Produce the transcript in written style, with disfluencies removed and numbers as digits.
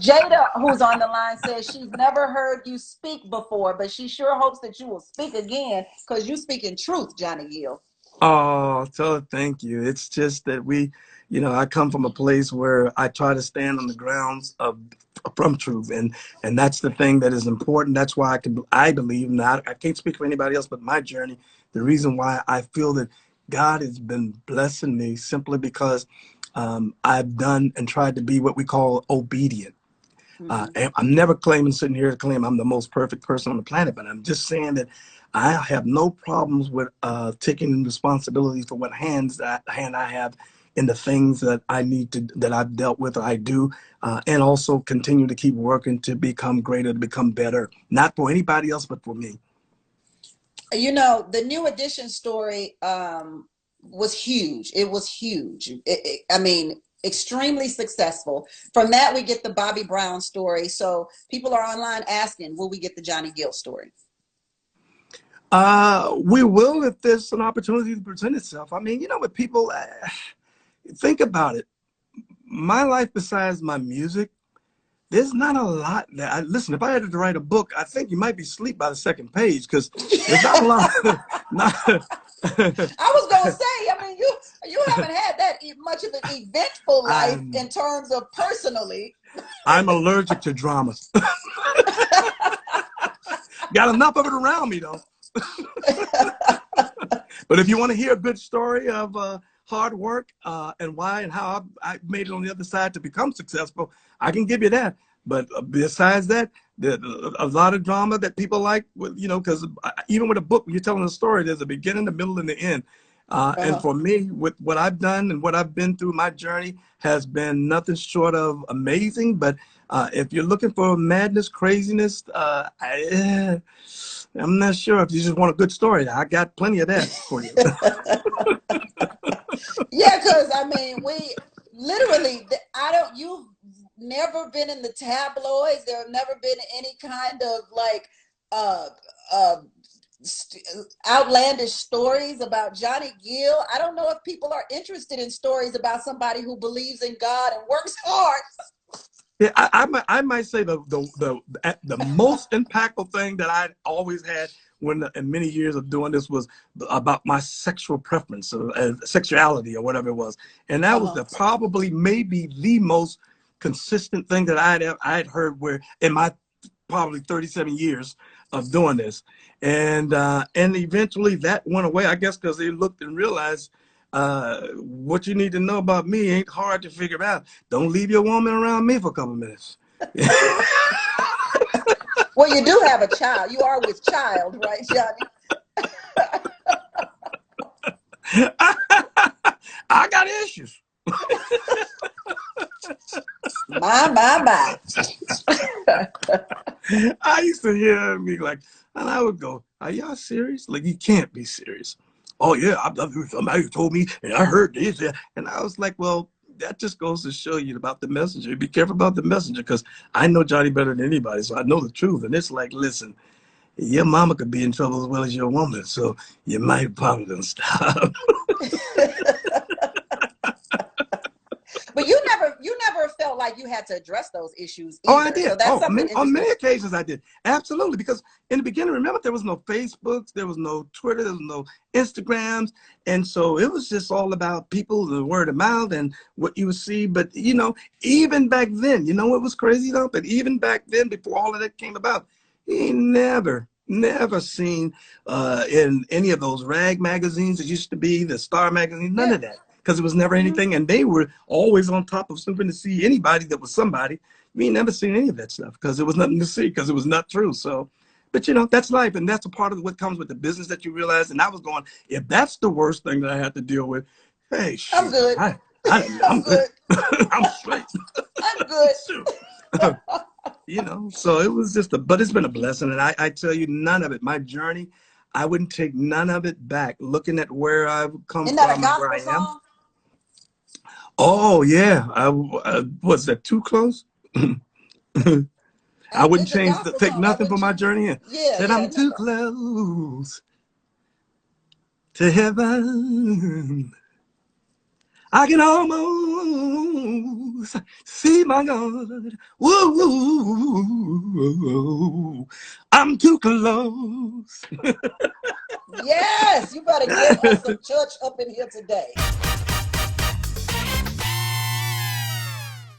Jada, who's on the line, says she's never heard you speak before, but she sure hopes that you will speak again because you speak in truth, Johnny Gill. Oh, so thank you. It's just that I come from a place where I try to stand on the grounds of from truth, and that's the thing that is important. That's why I believe, not I can't speak for anybody else, but my journey. The reason why I feel that God has been blessing me simply because I've done and tried to be what we call obedient. Mm-hmm. And I'm never sitting here to claim I'm the most perfect person on the planet, but I'm just saying that I have no problems with taking responsibility for what hand I have in the things that I need to, that I've dealt with, or I do, and also continue to keep working to become greater, to become better, not for anybody else, but for me. You know, the New Edition story was huge. It was huge. I mean, extremely successful. From that, we get the Bobby Brown story. So people are online asking, will we get the Johnny Gill story? We will if there's an opportunity to present itself. I mean, with people, think about it. My life besides my music, there's not a lot that listen, if I had to write a book, I think you might be asleep by the second page because there's not a lot. Not, I was gonna say, I mean, you haven't had that much of an eventful life in terms of personally. I'm allergic to drama. Got enough of it around me though. But if you want to hear a good story of hard work and why and how I made it on the other side to become successful, I can give you that. But besides that, there's a lot of drama that people like, because even with a book, when you're telling a story, there's a beginning, the middle, and the end. And for me, with what I've done and what I've been through, my journey has been nothing short of amazing. But if you're looking for madness, craziness, I'm not sure if you just want a good story. I got plenty of that for you. Yeah, because I mean, we literally, you've never been in the tabloids. There have never been any kind of like outlandish stories about Johnny Gill. I don't know if people are interested in stories about somebody who believes in God and works hard. Yeah, I might say the most impactful thing that I always had in many years of doing this was about my sexual preference or sexuality or whatever it was, and that was probably maybe the most consistent thing that I'd heard where in my probably 37 years of doing this, and eventually that went away, I guess, because they looked and realized. What you need to know about me ain't hard to figure out. Don't leave your woman around me for a couple minutes. Well, you do have a child. You are with child, right, Johnny? I got issues. My. I used to hear me like, and I would go, "Are y'all serious? Like, you can't be serious." Oh yeah, somebody told me, and I heard this, and I was like, well, that just goes to show you about the messenger. Be careful about the messenger, because I know Johnny better than anybody, so I know the truth. And it's like, listen, your mama could be in trouble as well as your woman, so you might probably stop. But you never felt like you had to address those issues either. Oh, I did. So that's something on many occasions I did. Absolutely. Because in the beginning, remember, there was no Facebooks, there was no Twitter, there was no Instagrams. And so it was just all about people, the word of mouth and what you would see. But, even back then, what was crazy though? But even back then, before all of that came about, he never seen in any of those rag magazines that used to be, the Star magazine, none of that. Because it was never anything, and they were always on top of something to see anybody that was somebody. We ain't never seen any of that stuff because it was nothing to see, because it was not true. So, but that's life, and that's a part of what comes with the business that you realize. And I was going, if that's the worst thing that I have to deal with, hey, shoot, I'm good. I'm good. I'm straight. I'm good. So it was but it's been a blessing, and I tell you, none of it. My journey, I wouldn't take none of it back. Looking at where I've come Isn't that from, a gospel where I am. song? Oh yeah, was that too close? I wouldn't take nothing from my journey in. Said I'm too close to heaven. I can almost close. See my God. Woo, I'm too close. Yes, you better give us some church up in here today.